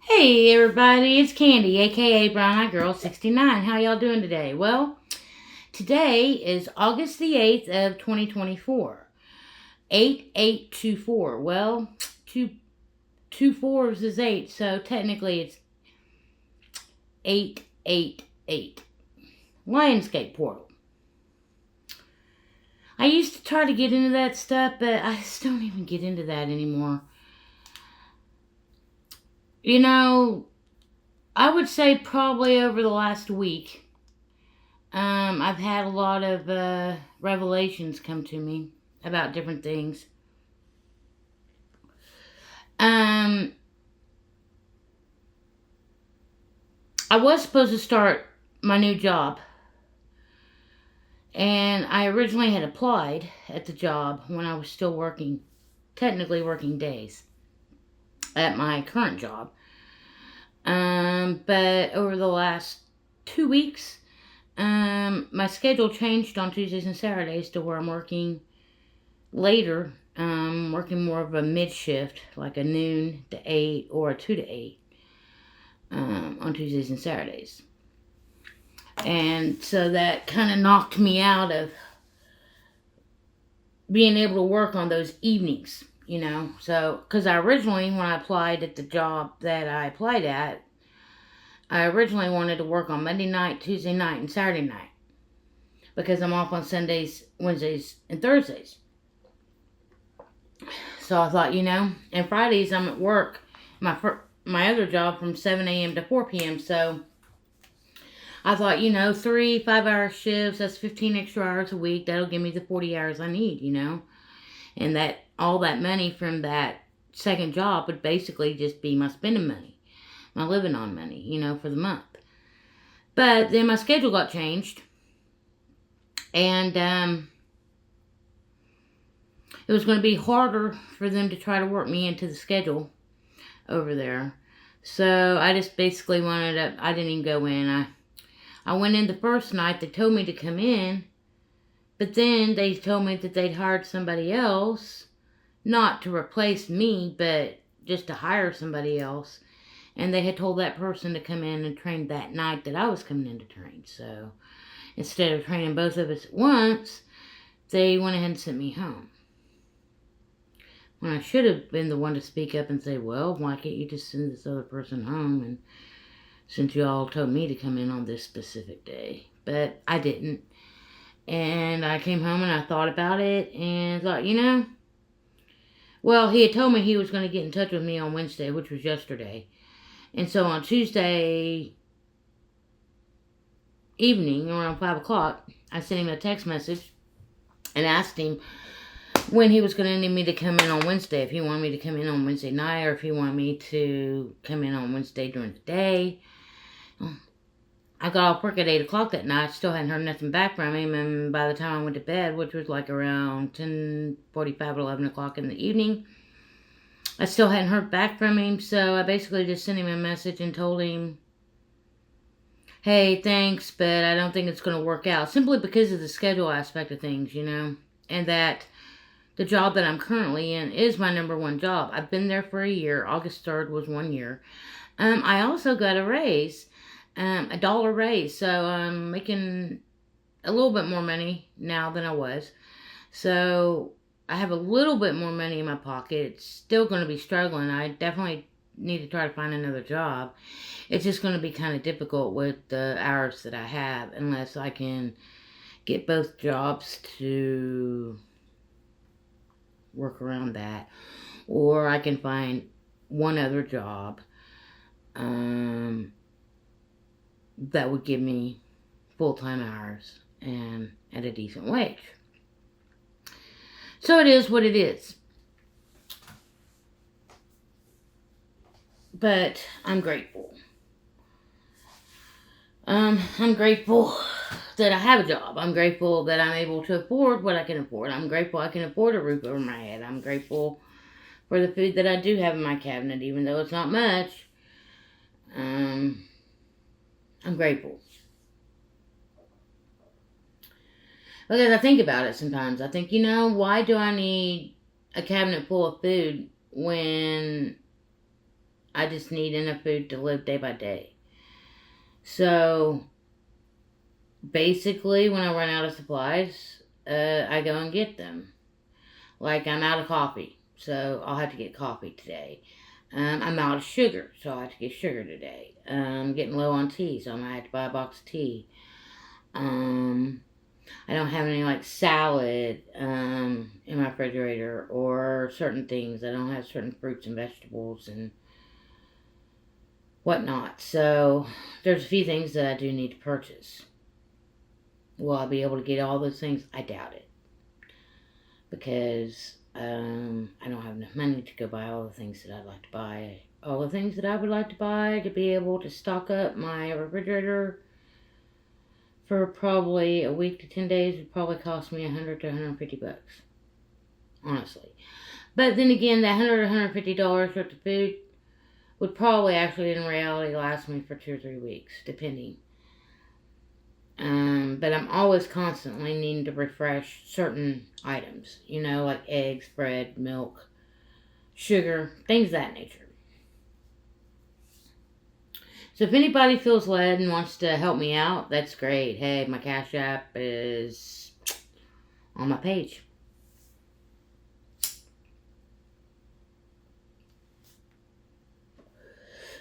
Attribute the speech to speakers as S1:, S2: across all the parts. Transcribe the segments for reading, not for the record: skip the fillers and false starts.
S1: Hey everybody, it's Candy, aka Brown Eye Girl 69. How y'all doing today? Well, today is August the 8th of 2024. 8824. Well, two fours is 8, so technically it's 888. Lionsgate Portal. I used to try to get into that stuff, but I just don't even get into that anymore. You know, I would say probably over the last week, I've had a lot of revelations come to me about different things. Um, I was supposed to start my new job, and I originally had applied at the job when I was still working, technically working days at my current job. But over the last 2 weeks, my schedule changed on Tuesdays and Saturdays to where I'm working later, working more of a mid shift, like a noon to 8 or a 2 to 8 on Tuesdays and Saturdays. And so that kind of knocked me out of being able to work on those evenings, you know. So, because I originally, when I applied at the job that I applied at, I originally wanted to work on Monday night, Tuesday night, and Saturday night because I'm off on Sundays, Wednesdays, and Thursdays. So I thought, and Fridays I'm at work, my other job from 7 a.m. to 4 p.m. So I thought, 3 5-hour shifts, that's 15 extra hours a week. That'll give me the 40 hours I need, And that all that money from that second job would basically just be my spending money, my living on money, for the month. But then my schedule got changed. And it was going to be harder for them to try to work me into the schedule over there. So I just basically I didn't even go in. I went in the first night. They told me to come in, but then they told me that they'd hired somebody else, not to replace me, but just to hire somebody else. And they had told that person to come in and train that night that I was coming in to train. So instead of training both of us at once, they went ahead and sent me home. When I should have been the one to speak up and say, well, why can't you just send this other person home? And since you all told me to come in on this specific day. But I didn't. And I came home and I thought about it and thought, well, he had told me he was going to get in touch with me on Wednesday, which was yesterday. And so on Tuesday evening, around 5 o'clock, I sent him a text message and asked him when he was going to need me to come in on Wednesday, if he wanted me to come in on Wednesday night or if he wanted me to come in on Wednesday during the day. I got off work at 8 o'clock that night, still hadn't heard nothing back from him, and by the time I went to bed, which was like around 10:45 or 11 o'clock in the evening, I still hadn't heard back from him, so I basically just sent him a message and told him, hey, thanks, but I don't think it's going to work out, simply because of the schedule aspect of things, and that the job that I'm currently in is my number one job. I've been there for a year. August 3rd was 1 year. I also got a raise, a dollar raise, so I'm making a little bit more money now than I was. So I have a little bit more money in my pocket. It's still going to be struggling. I definitely need to try to find another job. It's just going to be kind of difficult with the hours that I have unless I can get both jobs to work around that, or I can find one other job that would give me full-time hours and at a decent wage. So it is what it is. But I'm grateful. I'm grateful that I have a job. I'm grateful that I'm able to afford what I can afford. I'm grateful I can afford a roof over my head. I'm grateful for the food that I do have in my cabinet, even though it's not much. I'm grateful. Because I think about it sometimes. I think, why do I need a cabinet full of food when I just need enough food to live day by day. So basically, when I run out of supplies, I go and get them. Like, I'm out of coffee, so I'll have to get coffee today. I'm out of sugar, so I have to get sugar today. I'm getting low on tea, so I'm gonna have to buy a box of tea. I don't have any like salad in my refrigerator or certain things. I don't have certain fruits and vegetables and whatnot. So there's a few things that I do need to purchase. Will I be able to get all those things? I doubt it. Because I don't have enough money to go buy all the things that I'd like to buy. All the things that I would like to buy to be able to stock up my refrigerator for probably a week to 10 days would probably cost me $100 to $150. Honestly. But then again, that $100 to $150 worth of food would probably actually in reality last me for 2 or 3 weeks, depending. But I'm always constantly needing to refresh certain items, like eggs, bread, milk, sugar, things of that nature. So if anybody feels led and wants to help me out, that's great. Hey, my Cash App is on my page.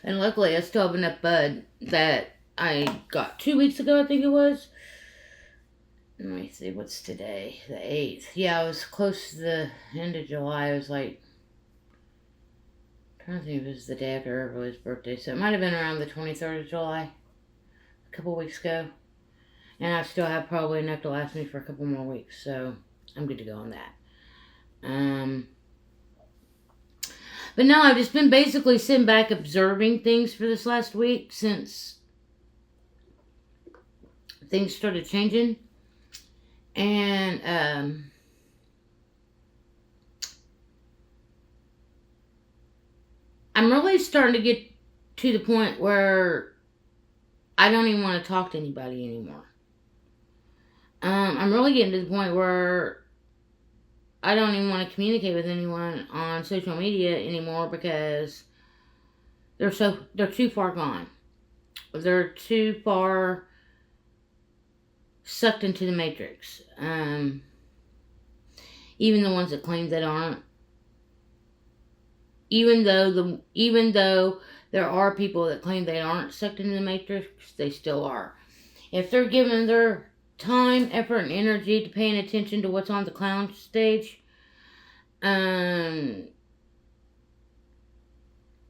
S1: And luckily, I still have enough bud that I got 2 weeks ago, I think it was. Let me see, what's today? The 8th. Yeah, I was close to the end of July. I was like, I'm trying to think if it was the day after everybody's birthday. So it might have been around the 23rd of July, a couple weeks ago. And I still have probably enough to last me for a couple more weeks. So I'm good to go on that. But no, I've just been basically sitting back observing things for this last week since things started changing. And I'm really starting to get to the point where I don't even want to talk to anybody anymore. I'm really getting to the point where I don't even want to communicate with anyone on social media anymore because they're too far gone. They're too far sucked into the matrix. Even the ones that claim that aren't. Even though there are people that claim they aren't sucked into the matrix, they still are. If they're giving their time, effort, and energy to paying attention to what's on the clown stage, they're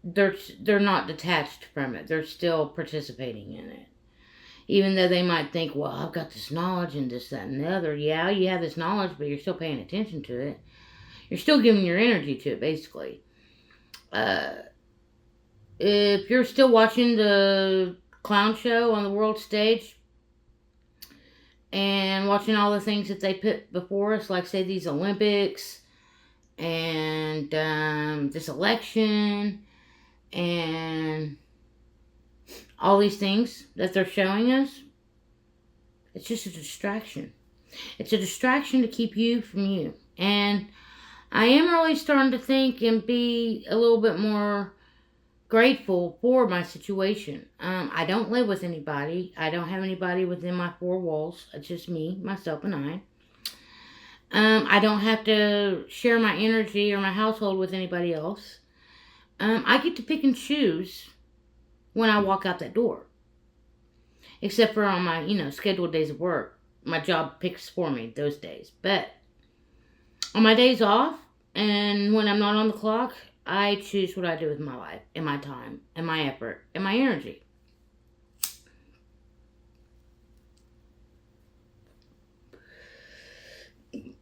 S1: not detached from it. They're still participating in it. Even though they might think, well, I've got this knowledge and this, that, and the other. Yeah, you have this knowledge, but you're still paying attention to it. You're still giving your energy to it, basically. If you're still watching the clown show on the world stage and watching all the things that they put before us, like, say, these Olympics and this election and all these things that they're showing us, it's just a distraction. It's a distraction to keep you from you. And I am really starting to think and be a little bit more grateful for my situation. I don't live with anybody. I don't have anybody within my 4 walls. It's just me, myself, and I. I don't have to share my energy or my household with anybody else. I get to pick and choose when I walk out that door. Except for on my, scheduled days of work. My job picks for me those days. But on my days off, and when I'm not on the clock, I choose what I do with my life, and my time, and my effort, and my energy.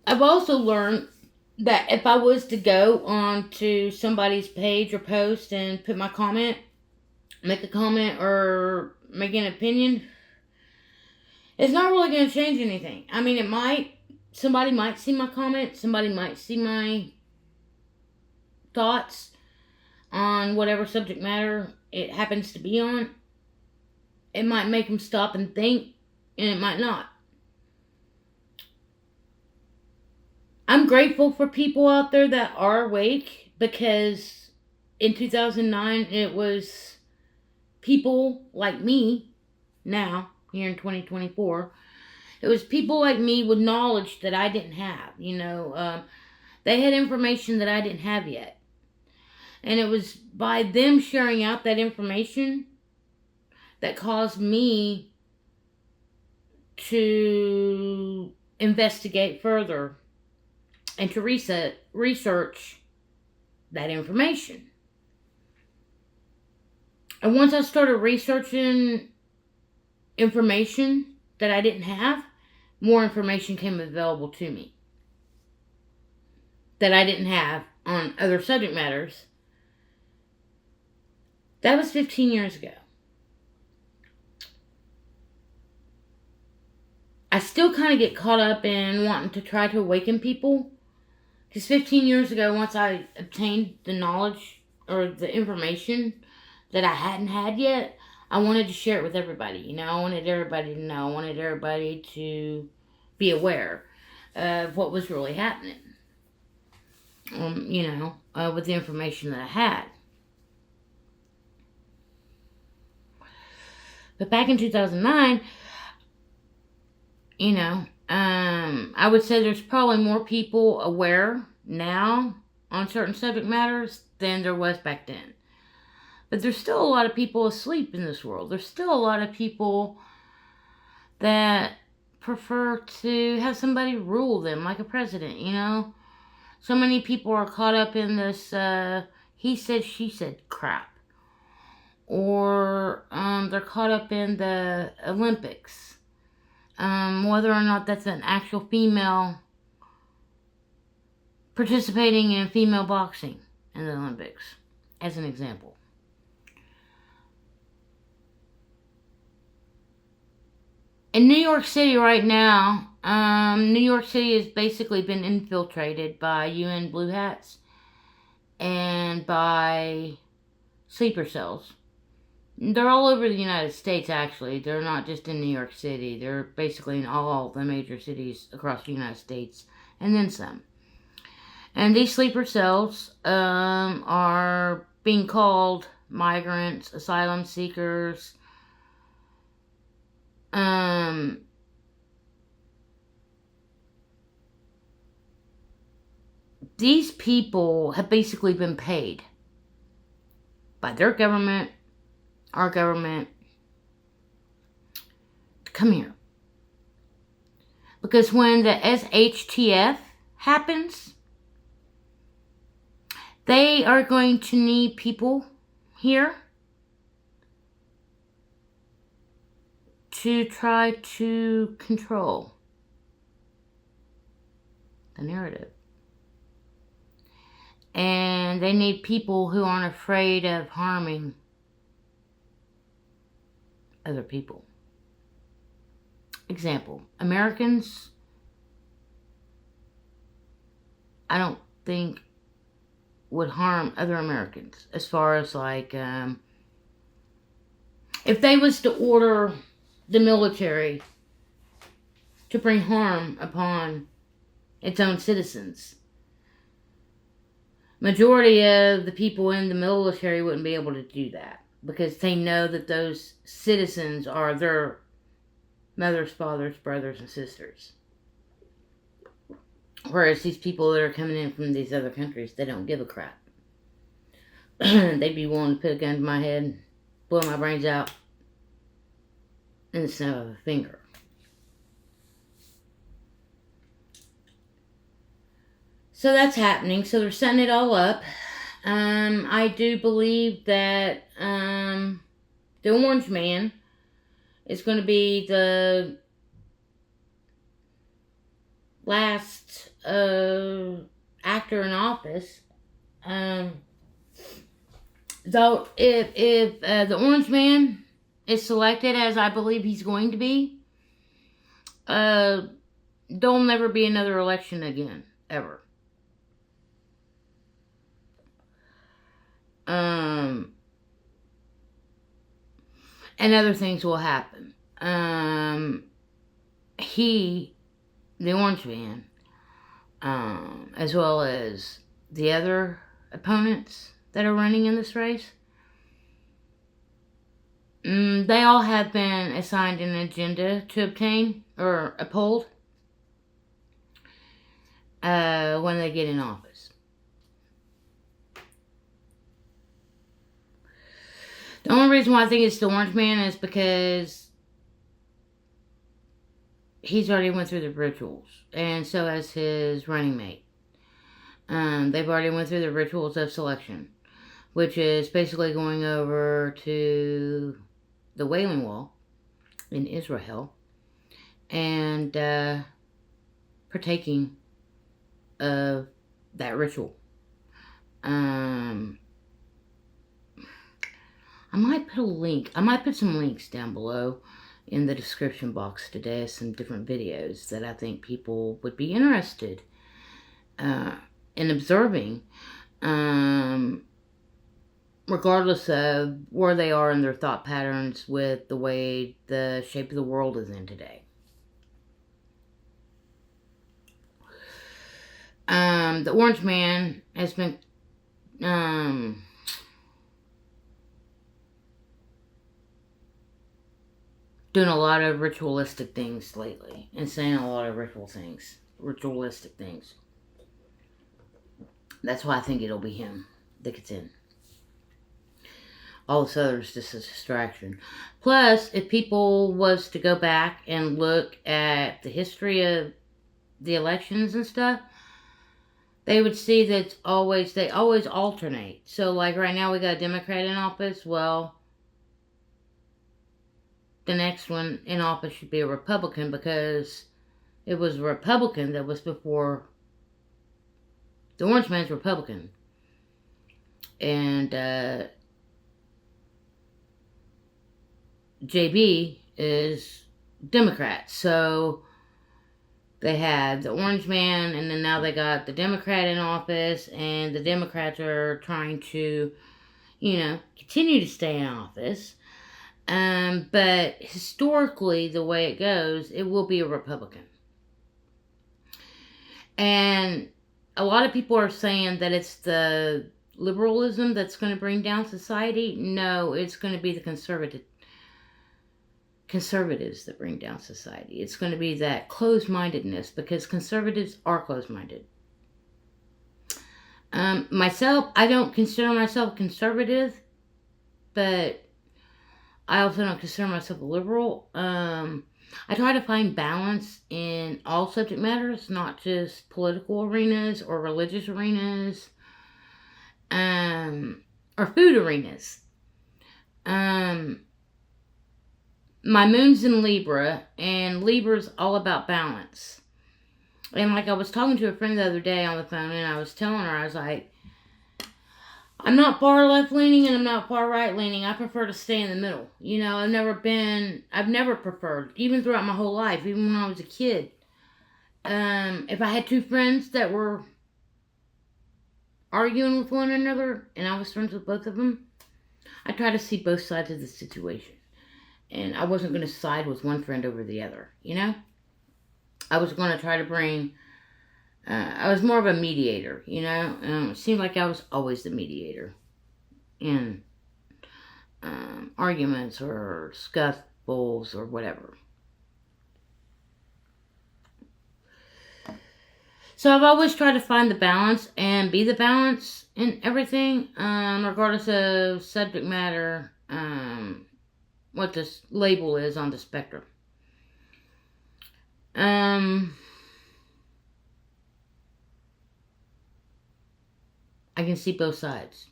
S1: I've also learned that if I was to go onto somebody's page or post and put my comment, make a comment, or make an opinion, it's not really going to change anything. I mean, it might. Somebody might see my comment. Somebody might see my thoughts on whatever subject matter it happens to be on. It might make them stop and think, and it might not. I'm grateful for people out there that are awake because in 2009, it was people like me now, here in 2024. It was people like me with knowledge that I didn't have. They had information that I didn't have yet. And it was by them sharing out that information that caused me to investigate further and to research that information. And once I started researching information that I didn't have, more information came available to me that I didn't have on other subject matters. That was 15 years ago. I still kind of get caught up in wanting to try to awaken people. Because 15 years ago, once I obtained the knowledge or the information that I hadn't had yet, I wanted to share it with everybody. I wanted everybody to know. I wanted everybody to be aware of what was really happening. With the information that I had. But back in 2009, I would say there's probably more people aware now on certain subject matters than there was back then. But there's still a lot of people asleep in this world. There's still a lot of people that prefer to have somebody rule them like a president, So many people are caught up in this he said, she said crap. Or they're caught up in the Olympics. Whether or not that's an actual female participating in female boxing in the Olympics, as an example. In New York City right now, New York City has basically been infiltrated by UN Blue Hats and by sleeper cells. They're all over the United States, actually. They're not just in New York City. They're basically in all the major cities across the United States, and then some. And these sleeper cells are being called migrants, asylum seekers. These people have basically been paid by their government, our government, to come here. Because when the SHTF happens, they are going to need people here to try to control the narrative. And they need people who aren't afraid of harming other people. Example, Americans, I don't think would harm other Americans. As far as if they was to order the military to bring harm upon its own citizens, majority of the people in the military wouldn't be able to do that. Because they know that those citizens are their mothers, fathers, brothers, and sisters. Whereas these people that are coming in from these other countries, they don't give a crap. They'd be willing to put a gun to my head, blow my brains out in the snap of a finger. So that's happening. So they're setting it all up. I do believe that the Orange Man is going to be the last actor in office. Though if the Orange Man is selected, as I believe he's going to be, there'll never be another election again, ever. And other things will happen. The Orange Man, as well as the other opponents that are running in this race. They all have been assigned an agenda to obtain or uphold when they get in office. The only reason why I think it's the Orange Man is because he's already went through the rituals, and so has his running mate. They've already went through the rituals of selection, which is basically going over to the Wailing Wall in Israel and partaking of that ritual. I might put a link. I might put some links down below in the description box today of some different videos that I think people would be interested in observing, regardless of where they are in their thought patterns with the way the shape of the world is in today. The Orange Man has been doing a lot of ritualistic things lately and saying a lot of ritualistic things. That's why I think it'll be him that gets in. All this other is just a distraction. Plus, if people was to go back and look at the history of the elections and stuff, they would see that they always alternate. So, like right now we got a Democrat in office. Well, the next one in office should be a Republican, because it was a Republican that was before. The Orange Man's Republican. And JB is Democrat. So they had the Orange Man, and then now they got the Democrat in office, and the Democrats are trying to, continue to stay in office. But historically, the way it goes, it will be a Republican. And a lot of people are saying that it's the liberalism that's going to bring down society. No, it's going to be the conservatives that bring down society. It's going to be that closed-mindedness, because conservatives are closed-minded. Myself, I don't consider myself conservative, but I also don't consider myself a liberal. I try to find balance in all subject matters, not just political arenas or religious arenas, or food arenas. My moon's in Libra, and Libra's all about balance. And like I was talking to a friend the other day on the phone, and I was telling her, I was like, I'm not far left-leaning and I'm not far right-leaning. I prefer to stay in the middle. I've never preferred, even throughout my whole life, even when I was a kid. If I had two friends that were arguing with one another, and I was friends with both of them, I try to see both sides of the situation. And I wasn't going to side with one friend over the other, I was going to try to bring... I was more of a mediator, it seemed like I was always the mediator in arguments or scuffles or whatever. So I've always tried to find the balance and be the balance in everything, regardless of subject matter, what this label is on the spectrum. I can see both sides.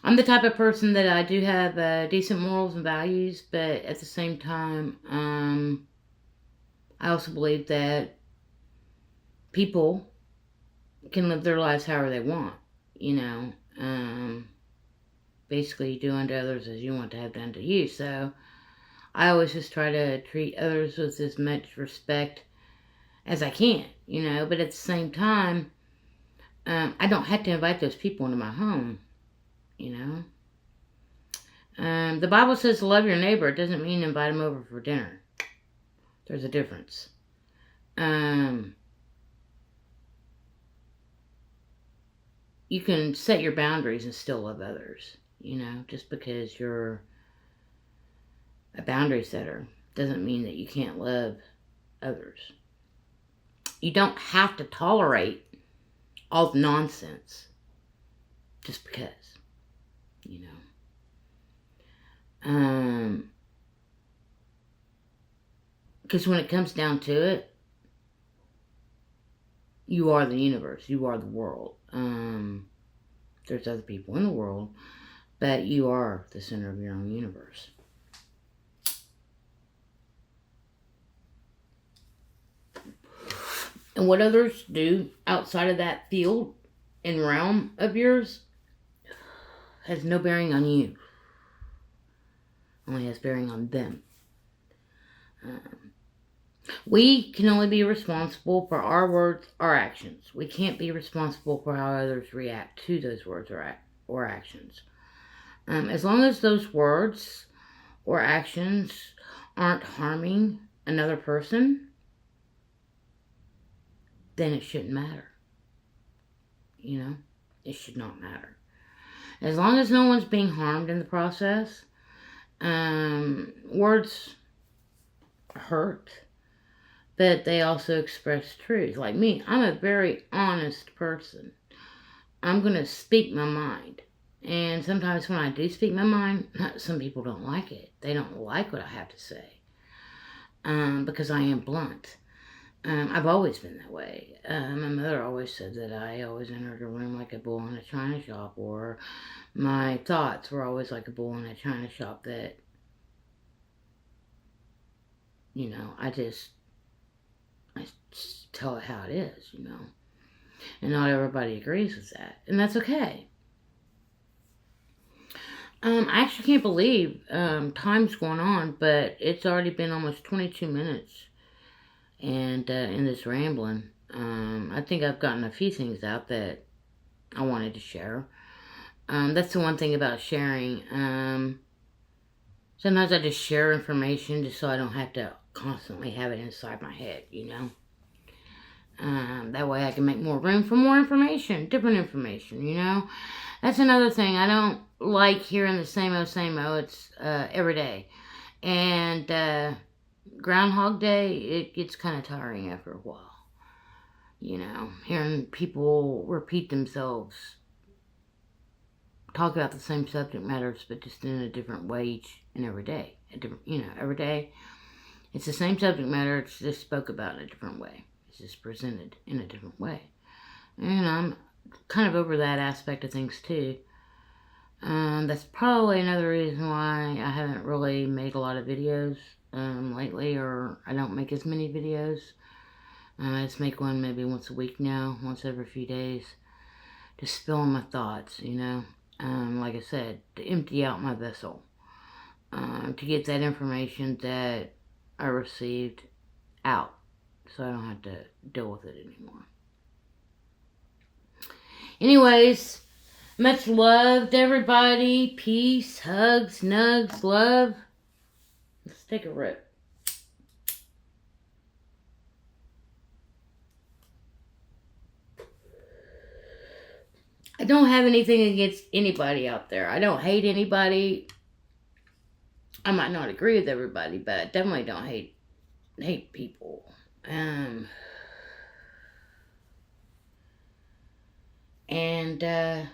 S1: I'm the type of person that I do have decent morals and values, but at the same time, I also believe that people can live their lives however they want, basically do unto others as you want to have done to you. So I always just try to treat others with as much respect as I can, but at the same time, I don't have to invite those people into my home, The Bible says to love your neighbor. It doesn't mean invite them over for dinner. There's a difference. you can set your boundaries and still love others. You know, just because you're a boundary setter doesn't mean that you can't love others. You don't have to tolerate all the nonsense just because, you know. Because when it comes down to it, you are the universe. You are the world. There's other people in the world, but you are the center of your own universe. And what others do outside of that field and realm of yours has no bearing on you. Only has bearing on them. We can only be responsible for our words, our actions. We can't be responsible for how others react to those words or actions. As long as those words or actions aren't harming another person, then it shouldn't matter. You know, it should not matter. As long as no one's being harmed in the process, words hurt, but they also express truth. Like me, I'm a very honest person. I'm going to speak my mind. And sometimes when I do speak my mind, some people don't like it. They don't like what I have to say. Because I am blunt. I've always been that way. My mother always said that I always entered a room like a bull in a china shop, or my thoughts were always like a bull in a china shop, that, you know, I just tell it how it is, you know. And not everybody agrees with that. And that's okay. I actually can't believe time's going on, but it's already been almost 22 minutes. And in this rambling, I think I've gotten a few things out that I wanted to share. That's the one thing about sharing. Sometimes I just share information just so I don't have to constantly have it inside my head, you know. That way I can make more room for more information, different information, you know. That's another thing. I don't like hearing the same old, it's every day. And Groundhog Day, it gets kind of tiring after a while. You know, hearing people repeat themselves, talk about the same subject matters, but just in a different way each and every day. Every day, it's the same subject matter, it's just spoke about in a different way. It's just presented in a different way. And I'm kind of over that aspect of things too. That's probably another reason why I haven't really made a lot of videos lately, or I don't make as many videos. I just make one maybe once a week now, once every few days, just spilling my thoughts, you know. Like I said, to empty out my vessel, to get that information that I received out, so I don't have to deal with it anymore. Anyways, much love to everybody. Peace, hugs, nugs, love. Let's take a rip. I don't have anything against anybody out there. I don't hate anybody. I might not agree with everybody, but I definitely don't hate people. And I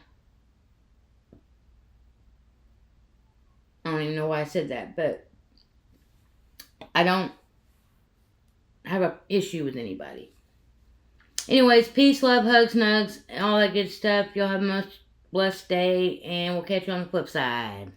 S1: don't even know why I said that, but I don't have an issue with anybody. Anyways, peace, love, hugs, nugs, and all that good stuff. Y'all have a much blessed day, and we'll catch you on the flip side.